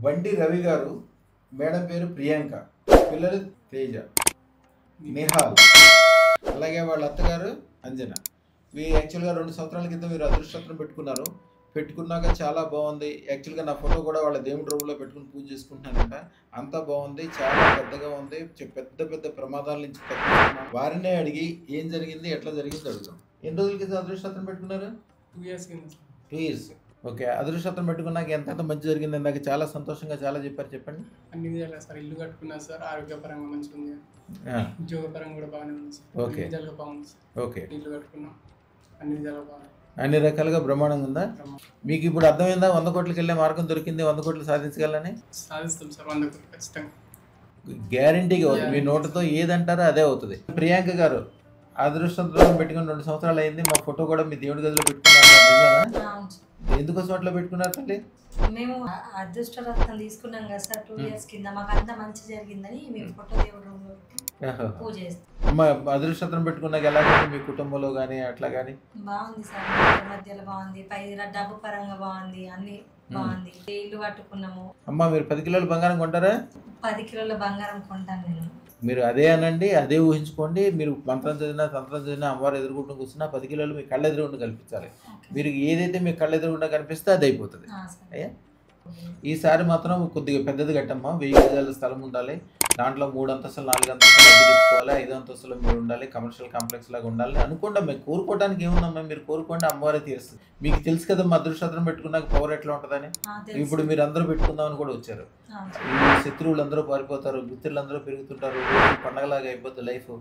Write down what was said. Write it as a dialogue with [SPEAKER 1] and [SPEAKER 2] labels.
[SPEAKER 1] బండి రవి గారు, మేడం పేరు ప్రియాంక, పిల్లలు తేజ, నిహాల్, అలాగే వాళ్ళ అత్తగారు అంజన. యాక్చువల్గా 2 సంవత్సరాల క్రితం మీరు అదృష్టం పెట్టుకున్నాక చాలా బాగుంది. యాక్చువల్గా నా ఫోటో కూడా వాళ్ళ దేవుడి రూమ్లో పెట్టుకుని పూజ చేసుకుంటున్నానంట. అంతా బాగుంది, చాలా పెద్దగా ఉంది, పెద్ద పెద్ద ప్రమాదాల నుంచి తప్పించుకున్నాం. వారినే అడిగి ఏం జరిగింది, ఎట్లా జరిగింది అడుగుతాం. ఎన్ని రోజుల క్రితం అదృష్టం పెట్టుకున్నారు?
[SPEAKER 2] 2 years కింద.
[SPEAKER 1] 2 years. ఓకే, అదృష్టం పెట్టుకున్నాక ఎంత మంచి జరిగింది? నాకు చాలా సంతోషంగా చాలా చెప్పారు, చెప్పండి.
[SPEAKER 2] అన్ని విధాలుగా సార్, ఇల్లు కట్టుకున్నా సార్, ఆరోగ్యపరంగా మంచిగా ఉంది, ఉద్యోగపరంగా కూడా బాగానే ఉంది సార్, అన్ని విధాలుగా బాగుంది సార్.
[SPEAKER 1] ఓకే,
[SPEAKER 2] ఇల్లు కట్టుకున్నాం, అన్ని విధాలుగా బాగుంది,
[SPEAKER 1] అన్ని రకాలుగా బ్రహ్మాండంగా ఉందా? మీకు ఇప్పుడు అర్థమైందా 100 కోట్లకి వెళ్ళే మార్గం దొరికింది, 100 కోట్లు సాధించగలని?
[SPEAKER 2] సాధిస్తాం సార్, 100 కోట్లు ఖచ్చితంగా,
[SPEAKER 1] గ్యారంటీగా అవుతుంది. మీ నోటుతో ఏదంటారో అదే అవుతుంది. ప్రియాంక గారు, అదృష్టంతో పెట్టుకుని 2 సంవత్సరాలు అయింది. మా ఫోటో కూడా మీ దేవుడి గదిలో పెట్టుకున్నాను. ఎందుకోసం అట్లా పెట్టుకున్నారు తల్లి?
[SPEAKER 3] మేము అదృష్ట రత్నం తీసుకున్నాం కదా సార్ 2 years కింద, మాకు అంతా మంచి జరిగిందని మేము ఫోటో దేవుడు రూమ్ లో పూజ చేస్తాం.
[SPEAKER 1] అమ్మ, అదృష్టం పెట్టుకున్నాక ఎలా మీ కుటుంబంలో కానీ అట్లా కానీ?
[SPEAKER 3] బాగుంది సార్, మధ్యలో బాగుంది, పై డబ్బు పరంగా బాగుంది, అన్ని బాగుంది. ఇల్లు కట్టుకున్నాము.
[SPEAKER 1] అమ్మ, మీరు 10 కిలోల బంగారం కొంటారా?
[SPEAKER 3] 10 కిలోల బంగారం కొంటాను నేను.
[SPEAKER 1] మీరు అదే అనండి, అదే ఊహించుకోండి. మీరు మంత్రం చదివినా తంత్రం చదివినా అమ్మవారు ఎదుర్కొంటూ కూర్చున్నా 10 కిలోలు మీ కళ్ళ ఎదురుగుండా కల్పించాలి. మీరు ఏదైతే మీ కళ్ళ ఎదురుగుండా కనిపిస్తే అది అయిపోతుంది. అయ్యా, ఈసారి మాత్రం కొద్దిగా పెద్దది కట్టమ్మా. 1000 గజాల స్థలం ఉండాలి. దాంట్లో 3 అంతస్తులు 4 అంతస్తులు అద్దెకించుకోవాలి. 5 అంతస్తులు మీరు ఉండాలి. కమర్షియల్ కాంప్లెక్స్ లాగా ఉండాలి అనుకోండి. మీరు కోరుకోవడానికి ఏముందమ్మా, మీరు కోరుకోండి, అమ్మవారే తీరుస్తుంది. మీకు తెలుసు కదా మా అదృష్టం పెట్టుకున్నాక పవర్ ఎట్లా ఉంటుందని. ఇప్పుడు మీరు అందరూ పెట్టుకుందామని కూడా వచ్చారు. శత్రువులు అందరూ పారిపోతారు, మిత్రులు అందరూ పెరుగుతుంటారు, పండగలాగా అయిపోతుంది లైఫ్.